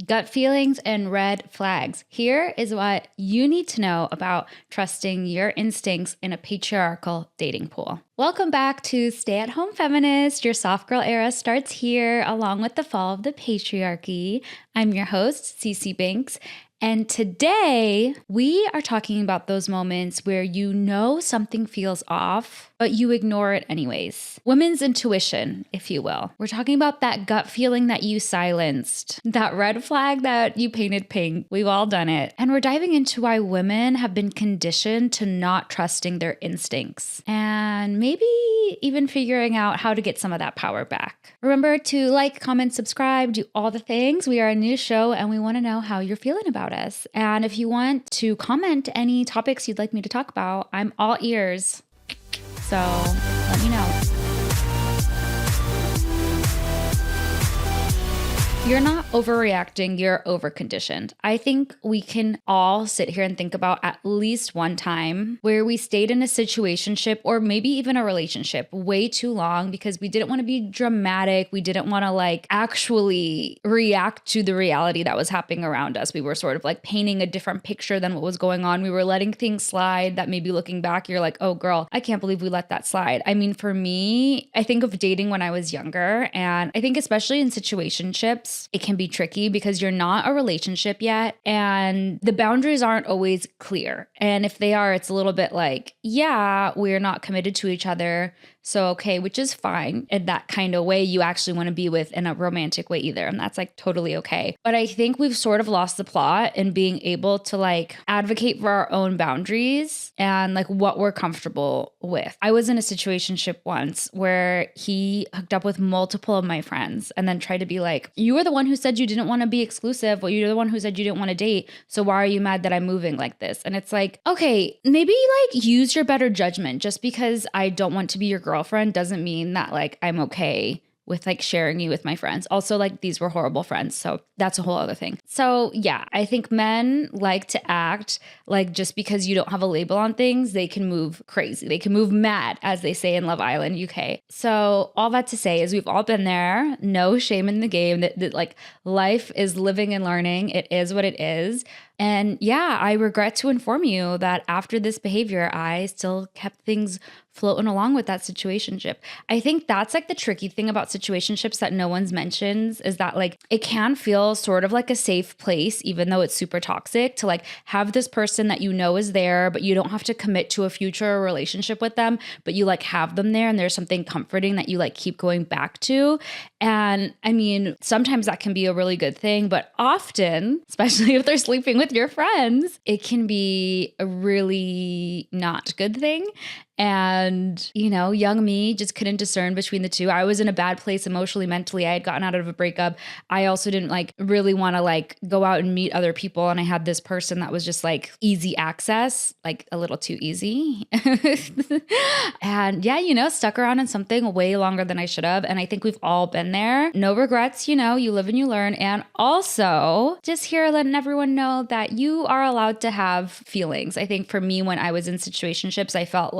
gut feelings and red flags. Here is what you need to know about trusting your instincts in a patriarchal dating pool. Welcome back to Stay at Home Feminist. Your soft girl era starts here along with the fall of the patriarchy. I'm your host, CC Binx. And today we are talking about those moments where you know something feels off, but you ignore it anyways. Women's intuition, if you will. We're talking about that gut feeling that you silenced, that red flag that you painted pink. We've all done it. And we're diving into why women have been conditioned to not trusting their instincts and maybe even figuring out how to get some of that power back. Remember to like, comment, subscribe, do all the things. We are a new show and we want to know how you're feeling about us. And if you want to comment any topics you'd like me to talk about, I'm all ears. So let me know. You're not overreacting, you're overconditioned. I think we can all sit here and think about at least one time where we stayed in a situationship or maybe even a relationship way too long because we didn't want to be dramatic. We didn't want to actually react to the reality that was happening around us. We were sort of painting a different picture than what was going on. We were letting things slide that maybe looking back, you're like, oh girl, I can't believe we let that slide. I mean, for me, I think of dating when I was younger, and I think especially in situationships, it can be tricky because you're not a relationship yet and the boundaries aren't always clear. And if they are, it's a little bit like, yeah, we're not committed to each other. So, okay, which is fine. In that kind of way you actually want to be with in a romantic way either. And that's totally okay. But I think we've sort of lost the plot in being able to advocate for our own boundaries and what we're comfortable with. I was in a situationship once where he hooked up with multiple of my friends and then tried to be like, you were the one who said you didn't want to be exclusive. Well, you're the one who said you didn't want to date. So why are you mad that I'm moving like this? And it's okay, maybe use your better judgment. Just because I don't want to be your girlfriend doesn't mean that I'm okay with sharing you with my friends. Also, these were horrible friends. So that's a whole other thing. So yeah, I think men like to act just because you don't have a label on things, they can move crazy. They can move mad, as they say in Love Island, UK. So all that to say is we've all been there. No shame in the game. That life is living and learning. It is what it is. And yeah, I regret to inform you that after this behavior, I still kept things floating along with that situationship. I think that's the tricky thing about situationships that no one's mentions is that it can feel sort of like a safe place, even though it's super toxic, to have this person that you know is there, but you don't have to commit to a future relationship with them, but you have them there and there's something comforting that you keep going back to. And I mean, sometimes that can be a really good thing, but often, especially if they're sleeping with your friends, it can be a really not good thing. And, young me just couldn't discern between the two. I was in a bad place emotionally, mentally. I had gotten out of a breakup. I also didn't really want to go out and meet other people. And I had this person that was just easy access, a little too easy. And yeah, stuck around in something way longer than I should have. And I think we've all been there. No regrets, you live and you learn. And also just here letting everyone know that you are allowed to have feelings. I think for me, when I was in situationships, I felt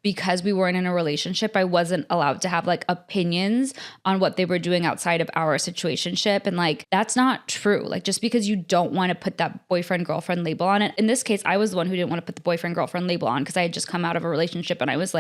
because we weren't in a relationship, I wasn't allowed to have opinions on what they were doing outside of our situationship. And that's not true. Just because you don't want to put that boyfriend girlfriend label on it. In this case, I was the one who didn't want to put the boyfriend girlfriend label on because I had just come out of a relationship and I was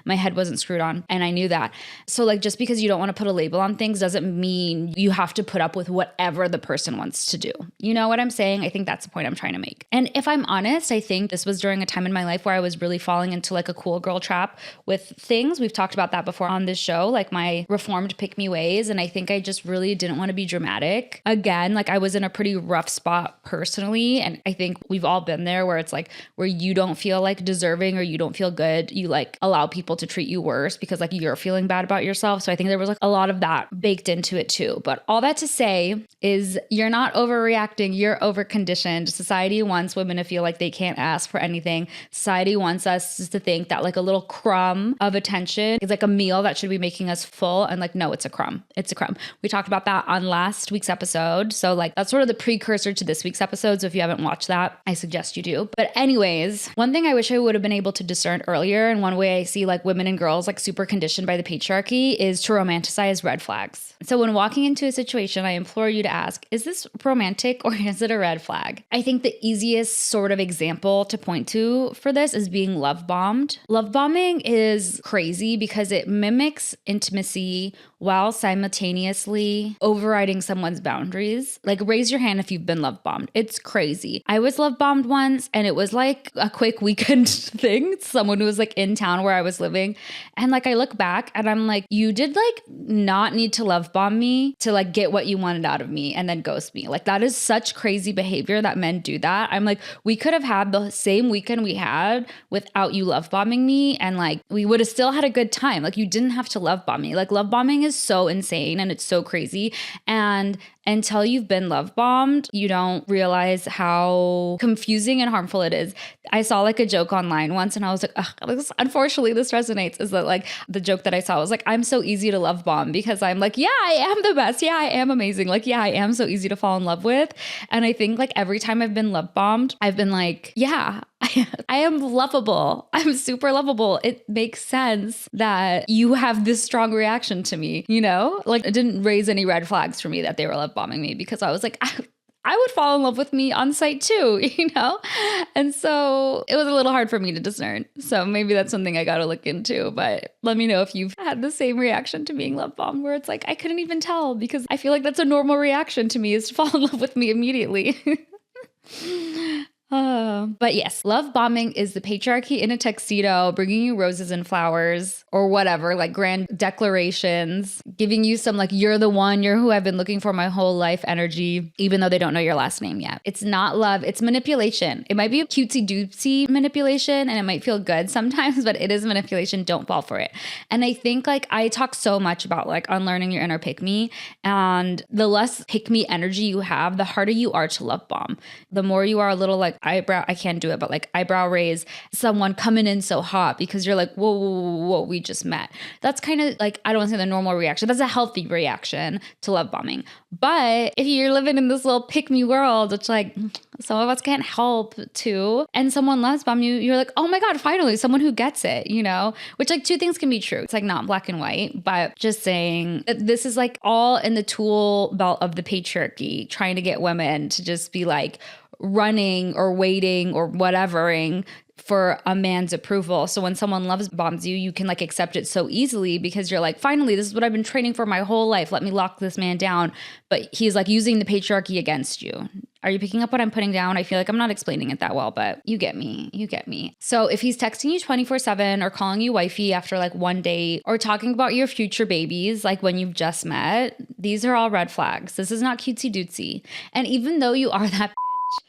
my head wasn't screwed on and I knew that. So just because you don't want to put a label on things doesn't mean you have to put up with whatever the person wants to do. You know what I'm saying? I think that's the point I'm trying to make. And if I'm honest, I think this was during a time in my life where I was really falling into a cool girl trap with things. We've talked about that before on this show, my reformed pick me ways. And I think I just really didn't want to be dramatic. Again, I was in a pretty rough spot personally. And I think we've all been there where it's where you don't feel deserving or you don't feel good. You allow people to treat you worse because you're feeling bad about yourself. So I think there was a lot of that baked into it too. But all that to say is you're not overreacting. You're overconditioned. Society wants women to feel they can't ask for anything. Society wants us to think that like a little crumb of attention is like a meal that should be making us full. And like, no, it's a crumb. It's a crumb. We talked about that on last week's episode. So like that's sort of the precursor to this week's episode. So if you haven't watched that, I suggest you do. But anyways, one thing I wish I would have been able to discern earlier, and one way I see like women and girls like super conditioned by the patriarchy, is to romanticize red flags. So when walking into a situation, I implore you to ask, is this romantic or is it a red flag? I think the easiest sort of example to point to for this is being love bombed. Love bombing is crazy because it mimics intimacy while simultaneously overriding someone's boundaries. Like, raise your hand if you've been love bombed. It's crazy. I was love bombed once, and it was like a quick weekend thing. Someone who was like in town where I was living. And like, I look back and I'm like, you did like not need to love bomb me to like get what you wanted out of me and then ghost me. Like, that is such crazy behavior that men do that. I'm like, we could have had the same weekend we had without you love bombing me, and like we would have still had a good time. Like, you didn't have to love bomb me. Like, love bombing is so insane and it's so crazy. And until you've been love bombed, you don't realize how confusing and harmful it is. I saw like a joke online once and I was like, unfortunately, this resonates, is that like the joke that I saw was like, I'm so easy to love bomb because I'm like, yeah, I am the best. Yeah, I am amazing. Like, yeah, I am so easy to fall in love with. And I think like every time I've been love bombed, I've been like, yeah, I am lovable. I'm super lovable. It makes sense that you have this strong reaction to me, you know? Like, it didn't raise any red flags for me that they were love bombing me, because I was like, I would fall in love with me on site too, you know? And so it was a little hard for me to discern. So maybe that's something I got to look into. But let me know if you've had the same reaction to being love bombed, where it's like, I couldn't even tell, because I feel like that's a normal reaction to me, is to fall in love with me immediately. But yes, love bombing is the patriarchy in a tuxedo, bringing you roses and flowers or whatever, like grand declarations, giving you some like, you're the one, you're who I've been looking for my whole life energy, even though they don't know your last name yet. It's not love, it's manipulation. It might be a cutesy dootsy manipulation and it might feel good sometimes, but it is manipulation. Don't fall for it. And I think like I talk so much about like unlearning your inner pick me, and the less pick me energy you have, the harder you are to love bomb. The more you are a little like eyebrow, I can't do it, but like eyebrow raise someone coming in so hot because you're like, whoa, we just met. That's kind of like, I don't want to say the normal reaction. That's a healthy reaction to love bombing. But if you're living in this little pick me world, which like some of us can't help to, and someone loves bomb you, you're like, oh my God, finally someone who gets it, you know, which like two things can be true. It's like not black and white, but just saying that this is like all in the tool belt of the patriarchy, trying to get women to just be like running or waiting or whatevering for a man's approval. So when someone loves bombs you, you can like accept it so easily because you're like, finally, this is what I've been training for my whole life. Let me lock this man down. But he's like using the patriarchy against you. Are you picking up what I'm putting down? I feel like I'm not explaining it that well, but you get me. You get me. So if he's texting you 24/7 or calling you wifey after like one date, or talking about your future babies like when you've just met, these are all red flags. This is not cutesy dootsy. And even though you are that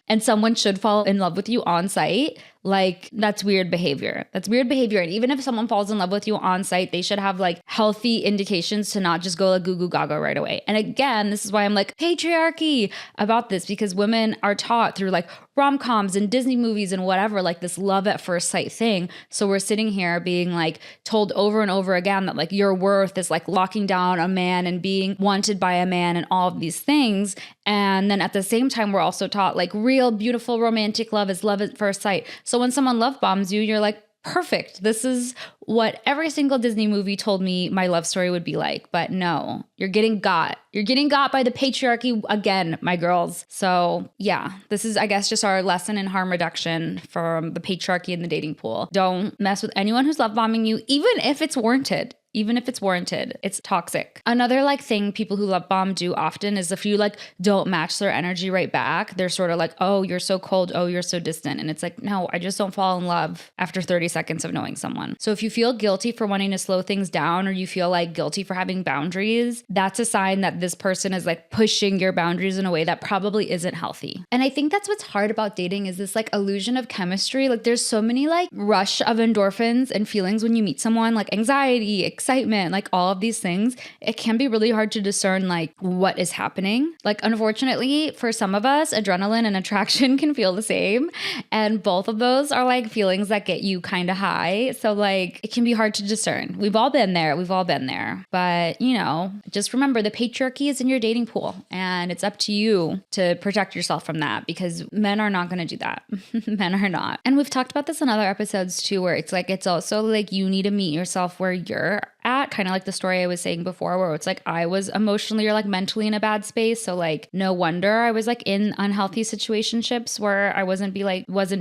and someone should fall in love with you on site, like that's weird behavior. That's weird behavior. And even if someone falls in love with you on site, they should have like healthy indications to not just go like goo goo gaga right away. And again, this is why I'm like patriarchy about this, because women are taught through like rom-coms and Disney movies and whatever, like this love at first sight thing. So we're sitting here being like told over and over again that like your worth is like locking down a man and being wanted by a man and all of these things. And then at the same time, we're also taught like real beautiful romantic love is love at first sight. So when someone love bombs you, you're like, perfect. This is what every single Disney movie told me my love story would be like. But no, you're getting got. You're getting got by the patriarchy again, my girls. So yeah, this is, I guess, just our lesson in harm reduction from the patriarchy in the dating pool. Don't mess with anyone who's love bombing you, even if it's warranted. Even if it's warranted, it's toxic. Another like thing people who love bomb do often is if you like don't match their energy right back, they're sort of like, oh, you're so cold. Oh, you're so distant. And it's like, no, I just don't fall in love after 30 seconds of knowing someone. So if you feel guilty for wanting to slow things down, or you feel like guilty for having boundaries, that's a sign that this person is like pushing your boundaries in a way that probably isn't healthy. And I think that's what's hard about dating, is this like illusion of chemistry. Like there's so many like rush of endorphins and feelings when you meet someone, like anxiety, excitement, like all of these things, it can be really hard to discern like what is happening. Like, unfortunately, for some of us, adrenaline and attraction can feel the same. And both of those are like feelings that get you kind of high. So like it can be hard to discern. We've all been there. But, you know, just remember the patriarchy is in your dating pool and it's up to you to protect yourself from that because men are not going to do that. Men are not. And we've talked about this in other episodes too, where it's like, it's also like you need to meet yourself where you're at, kind of like the story I was saying before, where it's like I was emotionally or like mentally in a bad space. So like no wonder I was like in unhealthy situationships where I wasn't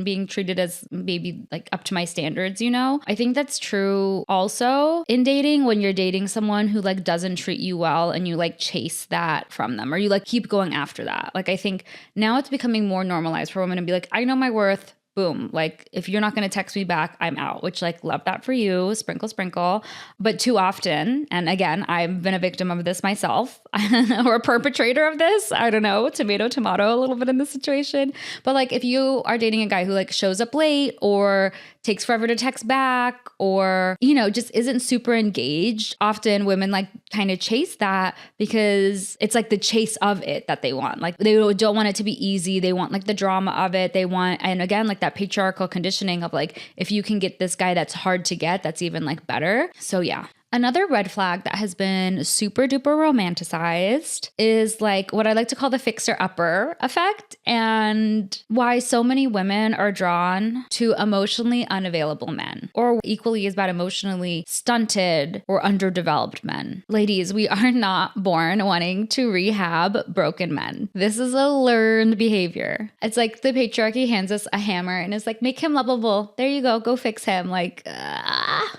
being treated as maybe like up to my standards, you know? I think that's true also in dating when you're dating someone who like doesn't treat you well and you like chase that from them or you like keep going after that. Like I think now it's becoming more normalized for women to be like, I know my worth. Boom. Like if you're not going to text me back, I'm out, which like love that for you. Sprinkle, sprinkle. But too often, and again, I've been a victim of this myself or a perpetrator of this. I don't know, tomato, a little bit in this situation. But like if you are dating a guy who like shows up late or takes forever to text back or, you know, just isn't super engaged, often women like kind of chase that because it's like the chase of it that they want. Like they don't want it to be easy. They want like the drama of it. They want, and again, like that patriarchal conditioning of like, if you can get this guy that's hard to get, that's even like better. So yeah. Another red flag that has been super duper romanticized is like what I like to call the fixer upper effect and why so many women are drawn to emotionally unavailable men or equally as bad emotionally stunted or underdeveloped men. Ladies, we are not born wanting to rehab broken men. This is a learned behavior. It's like the patriarchy hands us a hammer and is like, make him lovable. There you go fix him. Like,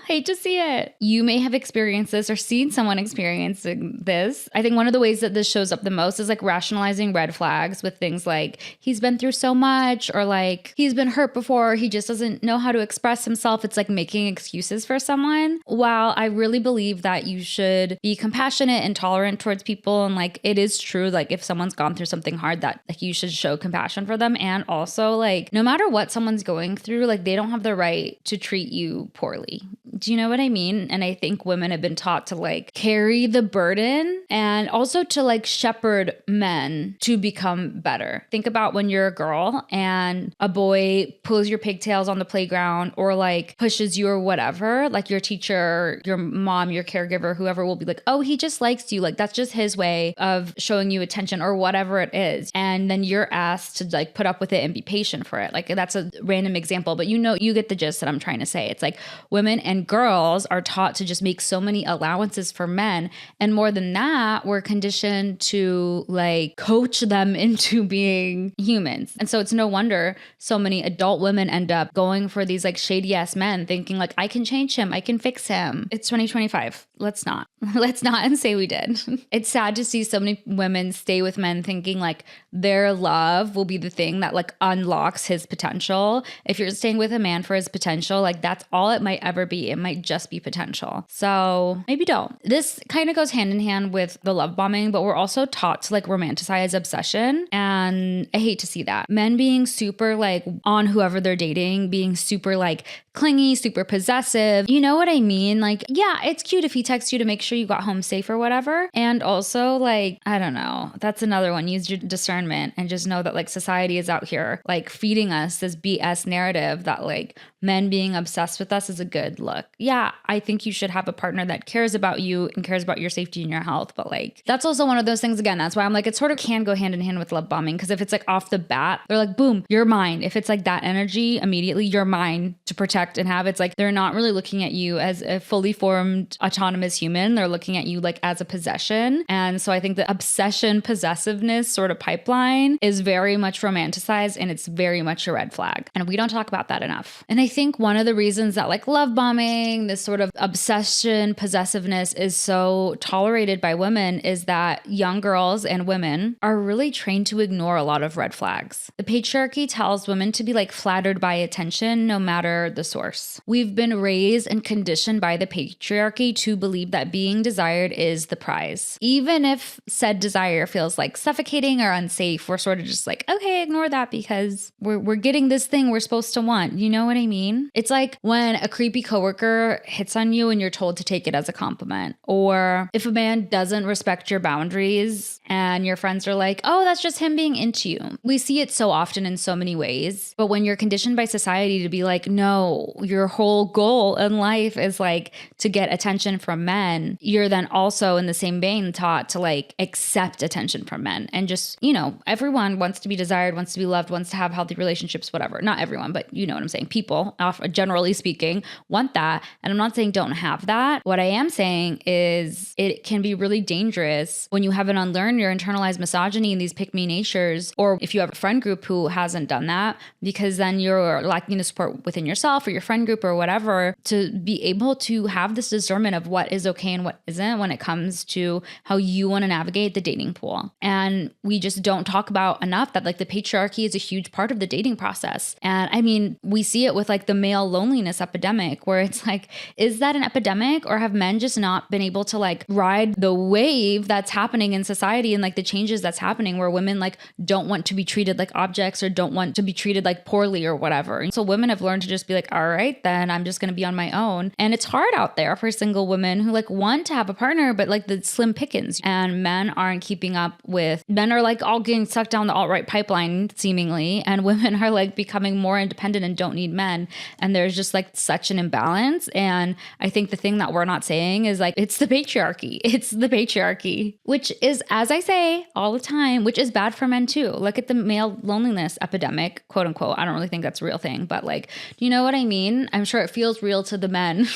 hate to see it. You may have experienced this or seen someone experiencing this. I think one of the ways that this shows up the most is like rationalizing red flags with things like he's been through so much or like he's been hurt before, he just doesn't know how to express himself. It's like making excuses for someone. While I really believe that you should be compassionate and tolerant towards people and like it is true, like if someone's gone through something hard that like you should show compassion for them, and also like no matter what someone's going through, like they don't have the right to treat you poorly. Do you know what I mean? And I think women have been taught to like carry the burden and also to like shepherd men to become better. Think about when you're a girl and a boy pulls your pigtails on the playground or like pushes you or whatever, like your teacher, your mom, your caregiver, whoever will be like, oh, he just likes you. Like that's just his way of showing you attention or whatever it is. And then you're asked to like put up with it and be patient for it. Like that's a random example, but you know, you get the gist that I'm trying to say. It's like women and girls are taught to just make so many allowances for men. And more than that, we're conditioned to like coach them into being humans. And so it's no wonder so many adult women end up going for these like shady ass men thinking like, I can change him. I can fix him. It's 2025. Let's not and say we did. It's sad to see so many women stay with men thinking like their love will be the thing that like unlocks his potential. If you're staying with a man for his potential, like that's all it might ever be. It might just be potential. So maybe don't. This kind of goes hand in hand with the love bombing, but we're also taught to like romanticize obsession. And I hate to see that. Men being super like on whoever they're dating, being super like clingy, super possessive. You know what I mean? Like, yeah, it's cute if he texts you to make sure you got home safe or whatever. And also like, I don't know, that's another one. Use your discernment and just know that like society is out here like feeding us this BS narrative that like men being obsessed with us is a good look. Yeah, I think you should have a partner that cares about you and cares about your safety and your health. But like, that's also one of those things, again, that's why I'm like, it sort of can go hand in hand with love bombing. Because if it's like off the bat, they're like, boom, you're mine. If it's like that energy, immediately you're mine to protect and have. It's like, they're not really looking at you as a fully formed autonomous human. They're looking at you like as a possession. And so I think the obsession possessiveness sort of pipeline is very much romanticized and it's very much a red flag. And we don't talk about that enough. And I think one of the reasons that like love bombing, this sort of obsession, possessiveness is so tolerated by women is that young girls and women are really trained to ignore a lot of red flags. The patriarchy tells women to be like flattered by attention no matter the source. We've been raised and conditioned by the patriarchy to believe that being desired is the prize. Even if said desire feels like suffocating or unsafe safe. We're sort of just like, okay, ignore that because we're getting this thing we're supposed to want. You know what I mean? It's like when a creepy coworker hits on you and you're told to take it as a compliment. Or if a man doesn't respect your boundaries and your friends are like, oh, that's just him being into you. We see it so often in so many ways. But when you're conditioned by society to be like, no, your whole goal in life is like to get attention from men, you're then also in the same vein taught to like accept attention from men. And just, everyone wants to be desired, wants to be loved, wants to have healthy relationships, whatever. Not everyone, but you know what I'm saying. People, generally speaking, want that. And I'm not saying don't have that. What I am saying is it can be really dangerous when you haven't unlearned your internalized misogyny and these pick-me natures, or if you have a friend group who hasn't done that, because then you're lacking the support within yourself or your friend group or whatever to be able to have this discernment of what is okay and what isn't when it comes to how you want to navigate the dating pool. And we just don't talk about enough that like the patriarchy is a huge part of the dating process. And I mean, we see it with like the male loneliness epidemic, where it's like, is that an epidemic, or have men just not been able to like ride the wave that's happening in society and like the changes that's happening where women like don't want to be treated like objects or don't want to be treated like poorly or whatever. And so women have learned to just be like, all right, then I'm just going to be on my own. And it's hard out there for single women who like want to have a partner, but like the slim pickings, and men aren't keeping up with, men are like all getting sucked down the alt-right pipeline seemingly, and women are like becoming more independent and don't need men. And there's just like such an imbalance. And I think the thing that we're not saying is like, it's the patriarchy. It's the patriarchy, which is, as I say all the time, which is bad for men too. Look at the male loneliness epidemic, quote unquote. I don't really think that's a real thing, but like, do you know what I mean? I'm sure it feels real to the men,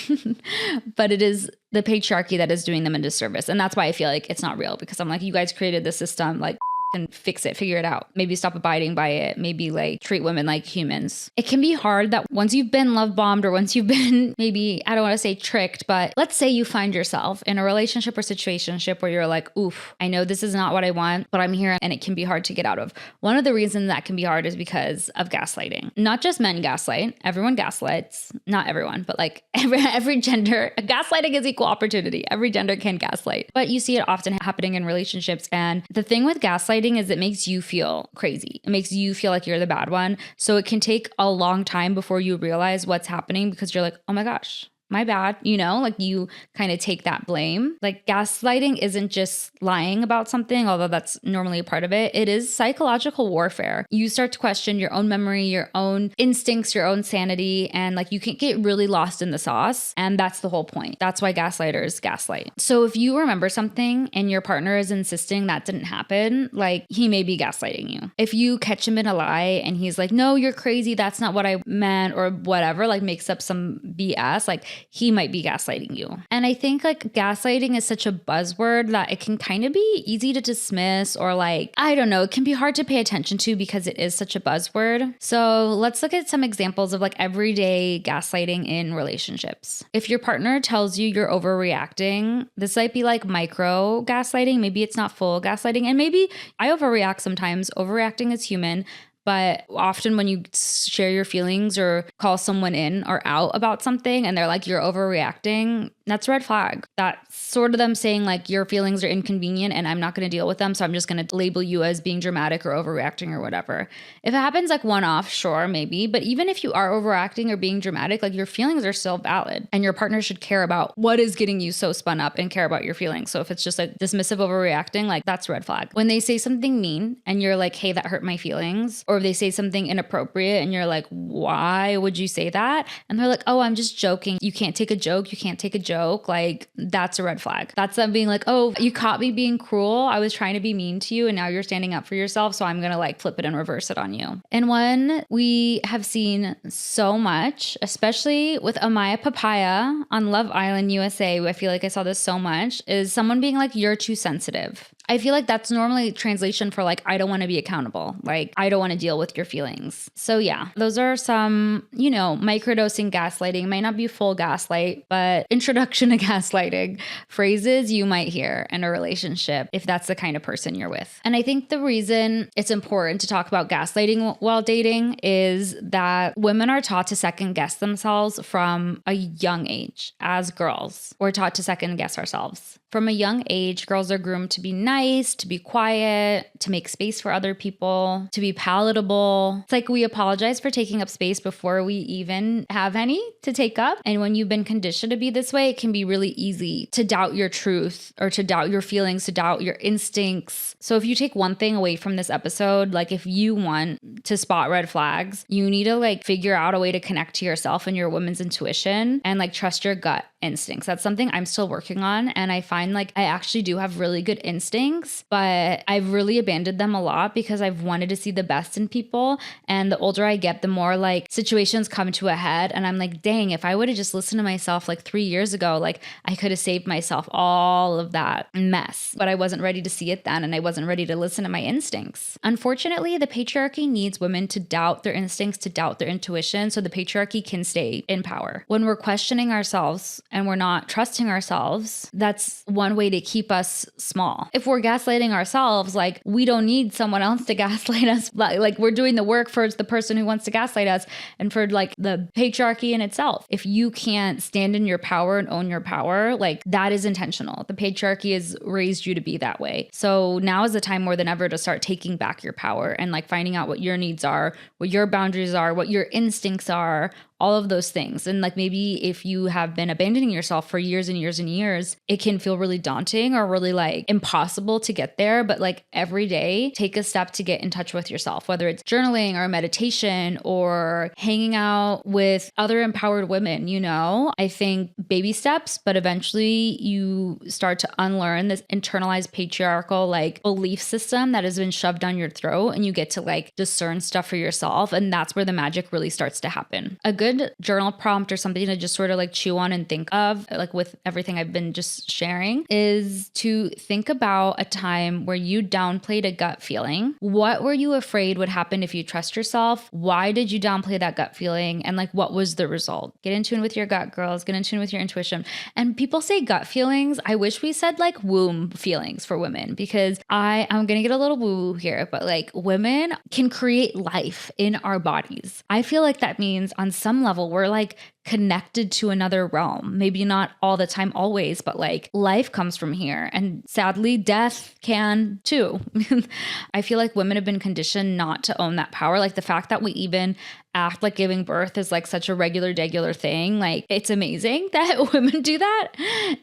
but it is the patriarchy that is doing them a disservice. And that's why I feel like it's not real, because I'm like, you guys created this system, like, and fix it, figure it out. Maybe stop abiding by it. Maybe like treat women like humans. It can be hard that once you've been love bombed, or once you've been maybe, I don't want to say tricked, but let's say you find yourself in a relationship or situationship where you're like, oof, I know this is not what I want, but I'm here, and it can be hard to get out of. One of the reasons that can be hard is because of gaslighting. Not just men gaslight, everyone gaslights. Not everyone, but like every gender. Gaslighting is equal opportunity. Every gender can gaslight, but you see it often happening in relationships. And the thing with gaslighting is it makes you feel crazy. It makes you feel like you're the bad one. So it can take a long time before you realize what's happening, because you're like, oh my gosh, my bad, like you kind of take that blame. Like gaslighting isn't just lying about something, although that's normally a part of it. It is psychological warfare. You start to question your own memory, your own instincts, your own sanity, and like you can get really lost in the sauce. And that's the whole point. That's why gaslighters gaslight. So if you remember something and your partner is insisting that didn't happen, like he may be gaslighting you. If you catch him in a lie and he's like, no, you're crazy, that's not what I meant, or whatever, like makes up some BS, like he might be gaslighting you. And I think like gaslighting is such a buzzword that it can kind of be easy to dismiss, or like, I don't know, it can be hard to pay attention to because it is such a buzzword. So let's look at some examples of like everyday gaslighting in relationships. If your partner tells you you're overreacting, this might be like micro gaslighting. Maybe it's not full gaslighting. And maybe I overreact sometimes. Overreacting is human. But often when you share your feelings or call someone in or out about something and they're like, you're overreacting, that's a red flag. That's sort of them saying like, your feelings are inconvenient and I'm not going to deal with them. So I'm just going to label you as being dramatic or overreacting or whatever. If it happens like one off, sure, maybe. But even if you are overreacting or being dramatic, like your feelings are still valid, and your partner should care about what is getting you so spun up and care about your feelings. So if it's just like dismissive overreacting, like that's a red flag. When they say something mean and you're like, hey, that hurt my feelings, or if they say something inappropriate and you're like, why would you say that? And they're like, oh, I'm just joking. You can't take a joke. You can't take a joke. Like that's a red flag. That's them being like, oh, you caught me being cruel. I was trying to be mean to you and now you're standing up for yourself. So I'm going to like flip it and reverse it on you. And one we have seen so much, especially with Amaya Papaya on Love Island USA, I feel like I saw this so much, is someone being like, you're too sensitive. I feel like that's normally translation for like, I don't want to be accountable. Like, I don't want to deal with your feelings. So yeah, those are some, microdosing gaslighting. Might not be full gaslight, but introduction to gaslighting phrases you might hear in a relationship if that's the kind of person you're with. And I think the reason it's important to talk about gaslighting while dating is that women are taught to second guess themselves from a young age. As girls, we're taught to second guess ourselves. From a young age, girls are groomed to be nice, to be quiet, to make space for other people, to be palatable. It's like we apologize for taking up space before we even have any to take up. And when you've been conditioned to be this way, it can be really easy to doubt your truth or to doubt your feelings, to doubt your instincts. So if you take one thing away from this episode, like if you want to spot red flags, you need to like figure out a way to connect to yourself and your woman's intuition and like trust your gut instincts. That's something I'm still working on. And I find like I actually do have really good instincts, but I've really abandoned them a lot because I've wanted to see the best in people. And the older I get, the more like situations come to a head. And I'm like, dang, if I would have just listened to myself like 3 years ago, like I could have saved myself all of that mess. But I wasn't ready to see it then. And I wasn't ready to listen to my instincts. Unfortunately, the patriarchy needs women to doubt their instincts, to doubt their intuition, so the patriarchy can stay in power. When we're questioning ourselves and we're not trusting ourselves, that's one way to keep us small. If we're gaslighting ourselves, like we don't need someone else to gaslight us. Like we're doing the work for the person who wants to gaslight us and for like the patriarchy in itself. If you can't stand in your power and own your power, like that is intentional. The patriarchy has raised you to be that way. So now is the time more than ever to start taking back your power and like finding out what your needs are, what your boundaries are, what your instincts are, all of those things. And like maybe if you have been abandoning yourself for years and years and years, it can feel really daunting or really like impossible to get there. But like every day, take a step to get in touch with yourself, whether it's journaling or meditation or hanging out with other empowered women, you know? I think baby steps, but eventually you start to unlearn this internalized patriarchal like belief system that has been shoved down your throat and you get to like discern stuff for yourself. And that's where the magic really starts to happen. A good journal prompt or something to just sort of like chew on and think of, like with everything I've been just sharing, is to think about a time where you downplayed a gut feeling. What were you afraid would happen if you trust yourself? Why did you downplay that gut feeling? And like, what was the result? Get in tune with your gut, girls. Get in tune with your intuition. And people say gut feelings. I wish we said like womb feelings for women, because I'm going to get a little woo-woo here, but like women can create life in our bodies. I feel like that means on some level we're like connected to another realm. Maybe not all the time, always, but like life comes from here. And sadly, death can too. I feel like women have been conditioned not to own that power. Like the fact that we even act like giving birth is like such a regular thing. Like it's amazing that women do that.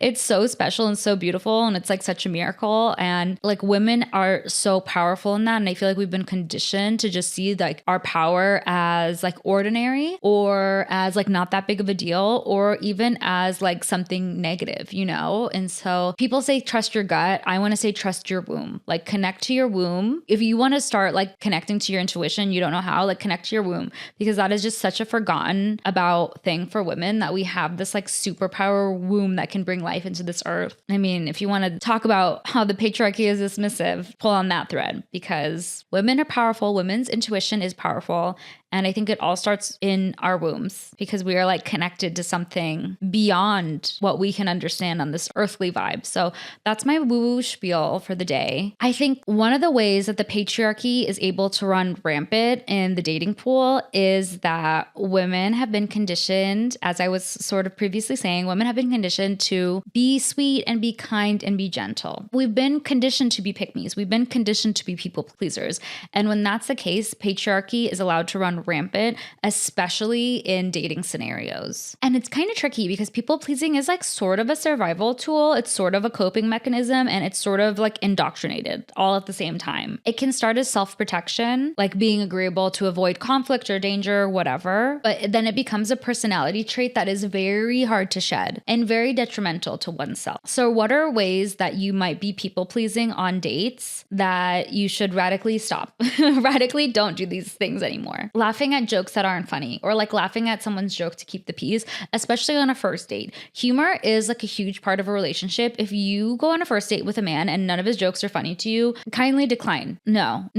It's so special and so beautiful. And it's like such a miracle. And like women are so powerful in that. And I feel like we've been conditioned to just see like our power as like ordinary or as like not that big of a deal or even as like something negative, you know? And so people say, trust your gut. I want to say, trust your womb, like connect to your womb. If you want to start like connecting to your intuition, you don't know how, like connect to your womb, because that is just such a forgotten about thing for women, that we have this like superpower womb that can bring life into this earth. I mean, if you want to talk about how the patriarchy is dismissive, pull on that thread, because women are powerful. Women's intuition is powerful. And I think it all starts in our wombs, because we are like connected to something beyond what we can understand on this earthly vibe. So that's my woo-woo spiel for the day. I think one of the ways that the patriarchy is able to run rampant in the dating pool is that women have been conditioned, as I was sort of previously saying, women have been conditioned to be sweet and be kind and be gentle. We've been conditioned to be pick-me's. We've been conditioned to be people pleasers. And when that's the case, patriarchy is allowed to run rampant, especially in dating scenarios. And it's kind of tricky because people pleasing is like sort of a survival tool. It's sort of a coping mechanism, and it's sort of like indoctrinated all at the same time. It can start as self-protection, like being agreeable to avoid conflict or danger or whatever, but then it becomes a personality trait that is very hard to shed and very detrimental to oneself. So what are ways that you might be people pleasing on dates that you should radically stop? Radically don't do these things anymore. Laughing at jokes that aren't funny, or like laughing at someone's joke to keep the peace, especially on a first date. Humor is like a huge part of a relationship. If you go on a first date with a man and none of his jokes are funny to you, kindly decline. No.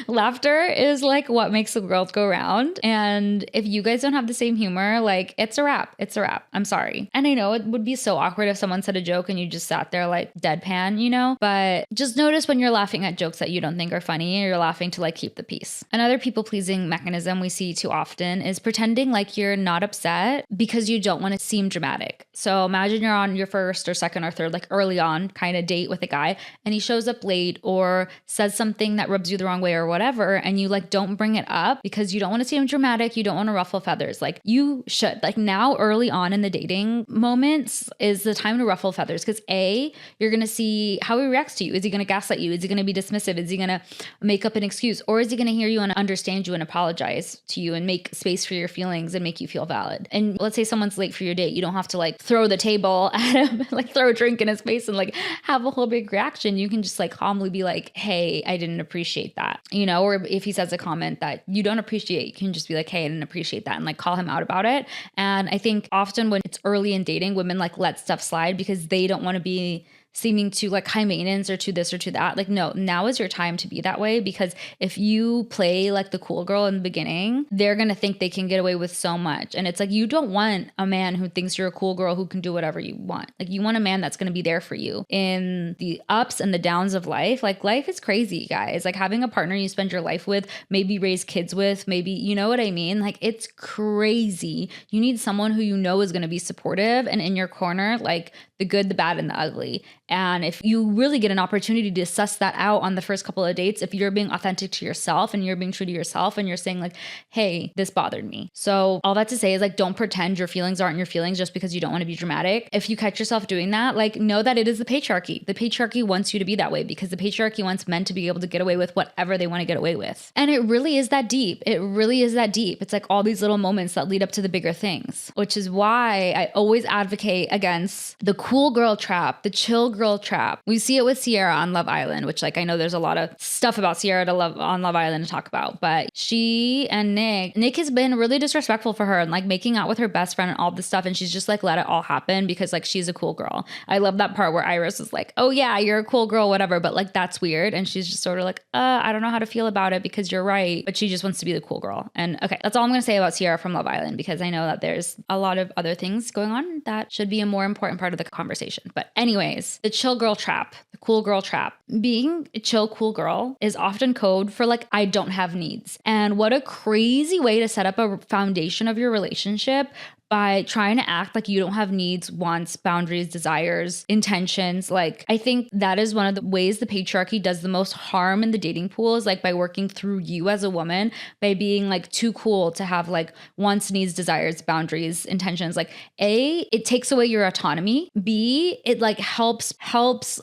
Laughter is like what makes the world go round. And if you guys don't have the same humor, like it's a wrap. It's a wrap. I'm sorry. And I know it would be so awkward if someone said a joke and you just sat there like deadpan, you know, but just notice when you're laughing at jokes that you don't think are funny, or you're laughing to like keep the peace. Another people-pleasing mechanism we see too often is pretending like you're not upset because you don't want to seem dramatic. So imagine you're on your first or second or third, like early on kind of date with a guy, and he shows up late or says something that rubs you the wrong way or whatever, and you like don't bring it up because you don't want to seem dramatic, you don't want to ruffle feathers. Like you should. Like now early on in the dating moments is the time to ruffle feathers, because you're going to see how he reacts to you. Is he going to gaslight you? Is he going to be dismissive? Is he going to make up an excuse? Or is he going to hear you and understand you and apologize to you and make space for your feelings and make you feel valid? And let's say someone's late for your date. You don't have to like throw the table at him, like throw a drink in his face and like have a whole big reaction. You can just like calmly be like, hey, I didn't appreciate that. You know, or if he says a comment that you don't appreciate, you can just be like, hey, I didn't appreciate that, and like call him out about it. And I think often when it's early in dating, women like let stuff slide because they don't want to be seeming too like high maintenance or to this or to that. Like, no, now is your time to be that way, because if you play like the cool girl in the beginning, they're going to think they can get away with so much. And it's like, you don't want a man who thinks you're a cool girl who can do whatever you want. Like you want a man that's going to be there for you in the ups and the downs of life. Like life is crazy, guys. Like having a partner you spend your life with, maybe raise kids with, maybe, you know what I mean? Like it's crazy. You need someone who you know is going to be supportive and in your corner, like the good, the bad, and the ugly. And if you really get an opportunity to suss that out on the first couple of dates, if you're being authentic to yourself and you're being true to yourself and you're saying like, hey, this bothered me. So all that to say is like, don't pretend your feelings aren't your feelings just because you don't want to be dramatic. If you catch yourself doing that, like know that it is the patriarchy. The patriarchy wants you to be that way because the patriarchy wants men to be able to get away with whatever they want to get away with. And it really is that deep. It really is that deep. It's like all these little moments that lead up to the bigger things, which is why I always advocate against the cool girl trap, the chill girl trap. We see it with Sierra on Love Island, which like I know there's a lot of stuff about Sierra on Love Island to talk about, but she and Nick has been really disrespectful for her and like making out with her best friend and all this stuff, and she's just like let it all happen because like she's a cool girl. I love that part where Iris is like, oh yeah, you're a cool girl, whatever, but like that's weird, and she's just sort of like, I don't know how to feel about it because you're right, but she just wants to be the cool girl. And okay, that's all I'm gonna say about Sierra from Love Island, because I know that there's a lot of other things going on that should be a more important part of the conversation. But anyways, the chill girl trap, the cool girl trap. Being a chill, cool girl is often code for like, I don't have needs. And what a crazy way to set up a foundation of your relationship by trying to act like you don't have needs, wants, boundaries, desires, intentions. Like, I think that is one of the ways the patriarchy does the most harm in the dating pool, is like by working through you as a woman, by being like too cool to have like wants, needs, desires, boundaries, intentions. Like A, it takes away your autonomy. B, it like helps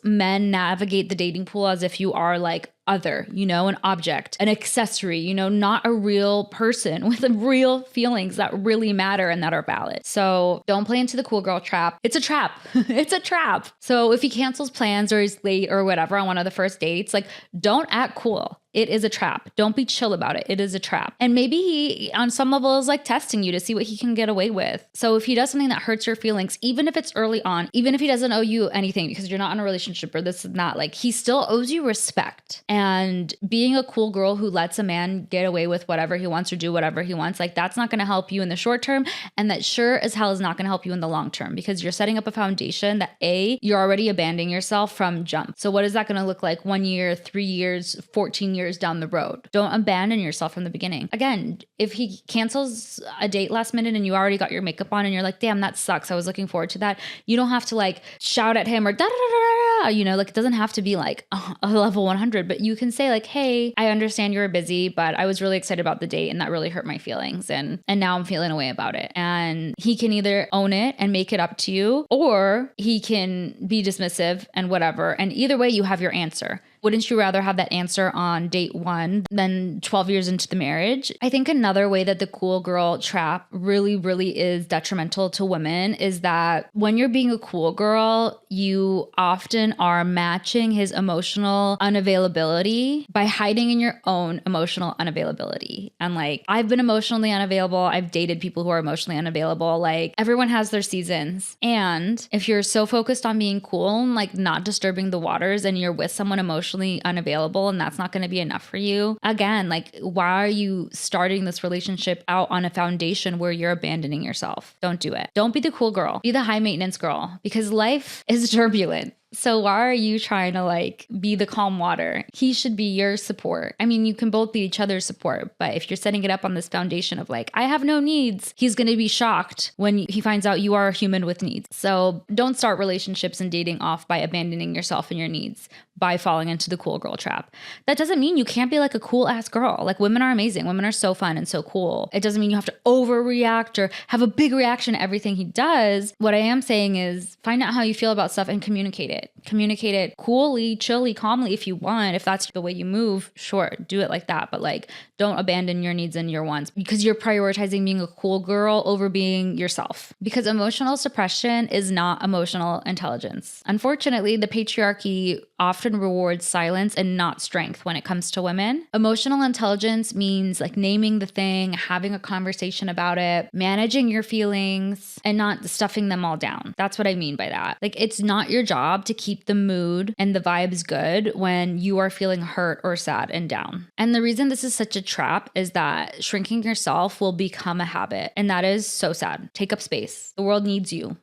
men navigate the dating pool as if you are like other, you know, an object, an accessory, you know, not a real person with real feelings that really matter and that are valid. So don't play into the cool girl trap. It's a trap. It's a trap. So if he cancels plans or he's late or whatever on one of the first dates, like don't act cool. It is a trap. Don't be chill about it. It is a trap. And maybe he, on some level, is like testing you to see what he can get away with. So if he does something that hurts your feelings, even if it's early on, even if he doesn't owe you anything because you're not in a relationship or this is not, like, he still owes you respect. And being a cool girl who lets a man get away with whatever he wants or do whatever he wants, like that's not going to help you in the short term. And that sure as hell is not going to help you in the long term, because you're setting up a foundation that A, you're already abandoning yourself from jump. So what is that going to look like 1 year, 3 years, 14 years down the road? Don't abandon yourself from the beginning. Again, if he cancels a date last minute and you already got your makeup on and you're like, damn, that sucks, I was looking forward to that, you don't have to like shout at him or da da da da da, you know, like it doesn't have to be like a level 100, but you can say like, hey, I understand you were busy, but I was really excited about the date and that really hurt my feelings, and now I'm feeling a way about it. And he can either own it and make it up to you, or he can be dismissive and whatever. And either way, you have your answer. Wouldn't you rather have that answer on date 1 than 12 years into the marriage? I think another way that the cool girl trap really, really is detrimental to women is that when you're being a cool girl, you often are matching his emotional unavailability by hiding in your own emotional unavailability. And like, I've been emotionally unavailable. I've dated people who are emotionally unavailable. Like, everyone has their seasons. And if you're so focused on being cool and like not disturbing the waters, and you're with someone emotionally unavailable and that's not going to be enough for you, again, like, why are you starting this relationship out on a foundation where you're abandoning yourself? Don't do it. Don't be the cool girl. Be the high maintenance girl, because life is turbulent. So why are you trying to like be the calm water? He should be your support. I mean, you can both be each other's support, but if you're setting it up on this foundation of like, I have no needs, he's going to be shocked when he finds out you are a human with needs. So don't start relationships and dating off by abandoning yourself and your needs, by falling into the cool girl trap. That doesn't mean you can't be like a cool ass girl. Like, women are amazing. Women are so fun and so cool. It doesn't mean you have to overreact or have a big reaction to everything he does. What I am saying is find out how you feel about stuff and communicate it. Communicate it coolly, chilly, calmly if you want. If that's the way you move, sure, do it like that. But like, don't abandon your needs and your wants because you're prioritizing being a cool girl over being yourself. Because emotional suppression is not emotional intelligence. Unfortunately, the patriarchy often rewards silence and not strength when it comes to women. Emotional intelligence means like naming the thing, having a conversation about it, managing your feelings, and not stuffing them all down. That's what I mean by that. Like, it's not your job to keep the mood and the vibes good when you are feeling hurt or sad and down. And the reason this is such a trap is that shrinking yourself will become a habit. And that is so sad. Take up space. The world needs you.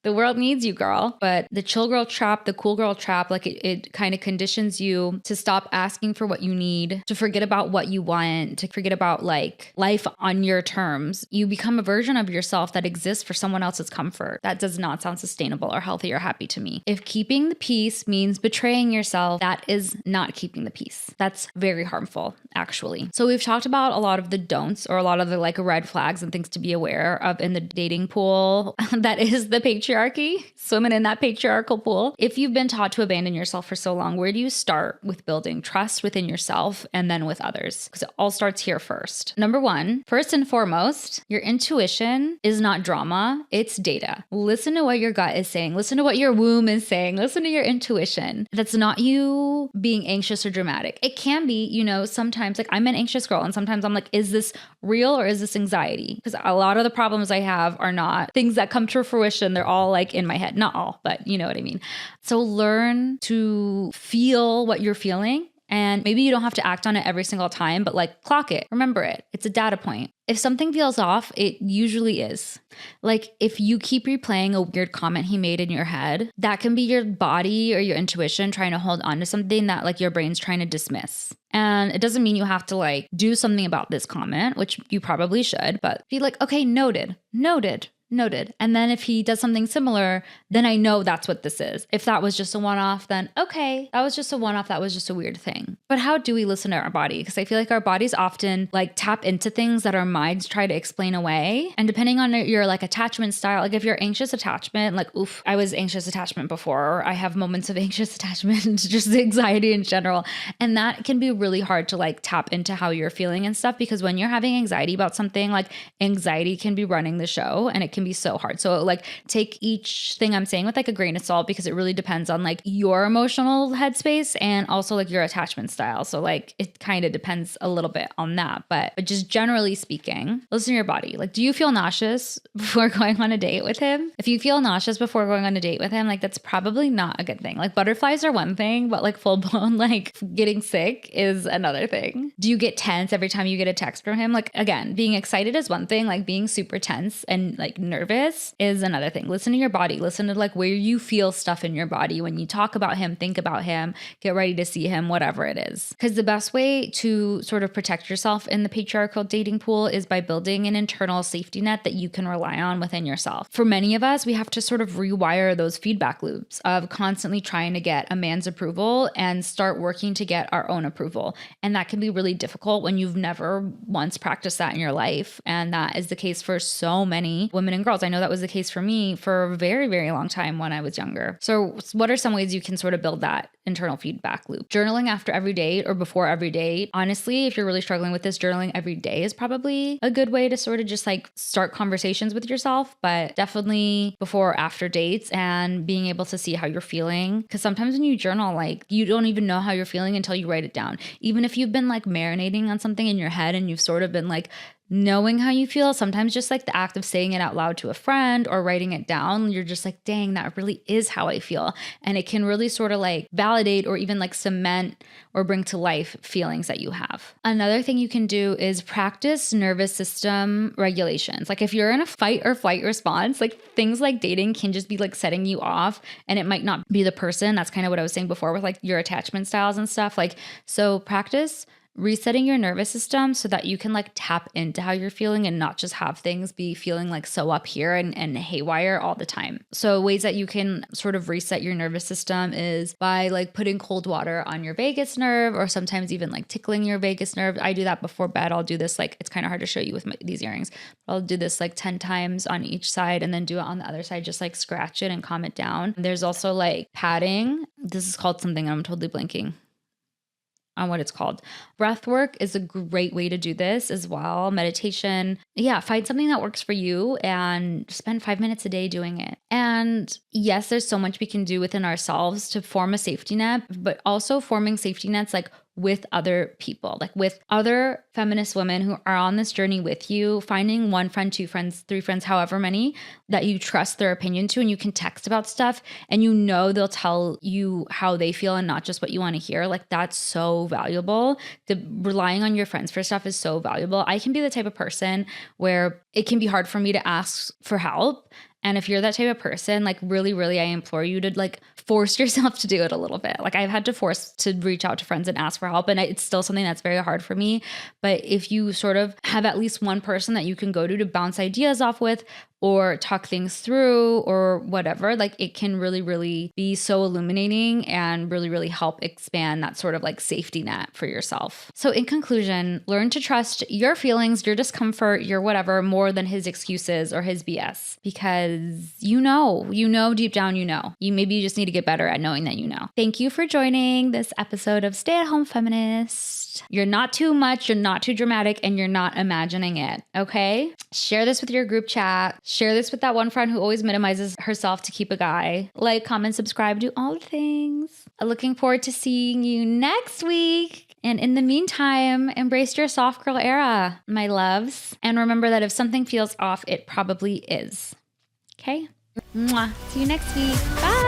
The world needs you, girl. But the chill girl trap, the cool girl trap, like it kind of conditions you to stop asking for what you need, to forget about what you want, to forget about like life on your terms. You become a version of yourself that exists for someone else's comfort. That does not sound sustainable or healthy or happy to me. If keeping the peace means betraying yourself, that is not keeping the peace. That's very harmful, actually. So we've talked about a lot of the don'ts or a lot of the like red flags and things to be aware of in the dating pool that is the patriarchy, swimming in that patriarchal pool. If you've been taught to abandon yourself for so long, where do you start with building trust within yourself and then with others? Because it all starts here first. Number one, first and foremost, your intuition is not drama, it's data. Listen to what your gut is saying. Listen to what your womb is saying. Listen to your intuition. That's not you being anxious or dramatic. It can be, you know, sometimes like I'm an anxious girl and sometimes I'm like, is this real or is this anxiety? Because a lot of the problems I have are not things that come to fruition. They're all like in my head. Not all, but you know what I mean. So learn to feel what you're feeling. And maybe you don't have to act on it every single time, but like clock it. Remember it. It's a data point. If something feels off, it usually is. Like if you keep replaying a weird comment he made in your head, that can be your body or your intuition trying to hold on to something that like your brain's trying to dismiss. And it doesn't mean you have to like do something about this comment, which you probably should, but be like, okay, noted. And then if he does something similar, then I know that's what this is. If that was just a one-off, then okay, that was just a one-off. That was just a weird thing. But how do we listen to our body? Because I feel like our bodies often like tap into things that our minds try to explain away. And depending on your like attachment style, like if you're anxious attachment, like, oof, I was anxious attachment before. I have moments of anxious attachment, just anxiety in general. And that can be really hard to like tap into how you're feeling and stuff, because when you're having anxiety about something, like anxiety can be running the show and it can be so hard. So like take each thing I'm saying with like a grain of salt, because it really depends on like your emotional headspace and also like your attachment style. So like it kind of depends a little bit on that, but just generally speaking, listen to your body. Like, do you feel nauseous before going on a date with him? If you feel nauseous before going on a date with him, like that's probably not a good thing. Like butterflies are one thing, but like full blown like getting sick is another thing. Do you get tense every time you get a text from him? Like again, being excited is one thing, like being super tense and like nervous is another thing. Listen to your body. Listen to like where you feel stuff in your body when you talk about him, think about him, get ready to see him, whatever it is. Because the best way to sort of protect yourself in the patriarchal dating pool is by building an internal safety net that you can rely on within yourself. For many of us, we have to sort of rewire those feedback loops of constantly trying to get a man's approval and start working to get our own approval. And that can be really difficult when you've never once practiced that in your life. And that is the case for so many women and girls. I know that was the case for me for a very, very long time when I was younger. So what are some ways you can sort of build that internal feedback loop? Journaling after every date or before every date. Honestly, if you're really struggling with this, journaling every day is probably a good way to sort of just like start conversations with yourself, but definitely before or after dates and being able to see how you're feeling. Because sometimes when you journal, like you don't even know how you're feeling until you write it down. Even if you've been like marinating on something in your head and you've sort of been like knowing how you feel. Sometimes just like the act of saying it out loud to a friend or writing it down, you're just like, dang, that really is how I feel. And it can really sort of like validate or even like cement or bring to life feelings that you have. Another thing you can do is practice nervous system regulations. Like if you're in a fight or flight response, like things like dating can just be like setting you off, and it might not be the person. That's kind of what I was saying before with like your attachment styles and stuff. Like, so practice resetting your nervous system so that you can like tap into how you're feeling and not just have things be feeling like so up here and haywire all the time. So ways that you can sort of reset your nervous system is by like putting cold water on your vagus nerve, or sometimes even like tickling your vagus nerve. I do that before bed. I'll do this, like, it's kind of hard to show you with these earrings. I'll do this like 10 times on each side and then do it on the other side, just like scratch it and calm it down. There's also like padding. This is called something, I'm totally blanking on what it's called. Breath work is a great way to do this as well. Meditation. Yeah, find something that works for you and spend 5 minutes a day doing it. And yes, there's so much we can do within ourselves to form a safety net, but also forming safety nets like with other people, like with other feminist women who are on this journey with you, finding one friend, two friends, three friends, however many that you trust their opinion to, and you can text about stuff and you know they'll tell you how they feel and not just what you want to hear. Like that's so valuable. Relying on your friends for stuff is so valuable. I can be the type of person where it can be hard for me to ask for help. And if you're that type of person, like really, really, I implore you to like force yourself to do it a little bit. Like I've had to force to reach out to friends and ask for help. And it's still something that's very hard for me. But if you sort of have at least one person that you can go to bounce ideas off with, or talk things through or whatever, like it can really, really be so illuminating and really, really help expand that sort of like safety net for yourself. So in conclusion, learn to trust your feelings, your discomfort, your whatever, more than his excuses or his BS, because you know deep down, maybe you just need to get better at knowing that you know. Thank you for joining this episode of Stay at Home Feminist. You're not too much, you're not too dramatic, and you're not imagining it, okay? Share this with your group chat. Share this with that one friend who always minimizes herself to keep a guy. Like, comment, subscribe, do all the things. I'm looking forward to seeing you next week. And in the meantime, embrace your soft girl era, my loves. And remember that if something feels off, it probably is. Okay? Mwah. See you next week. Bye.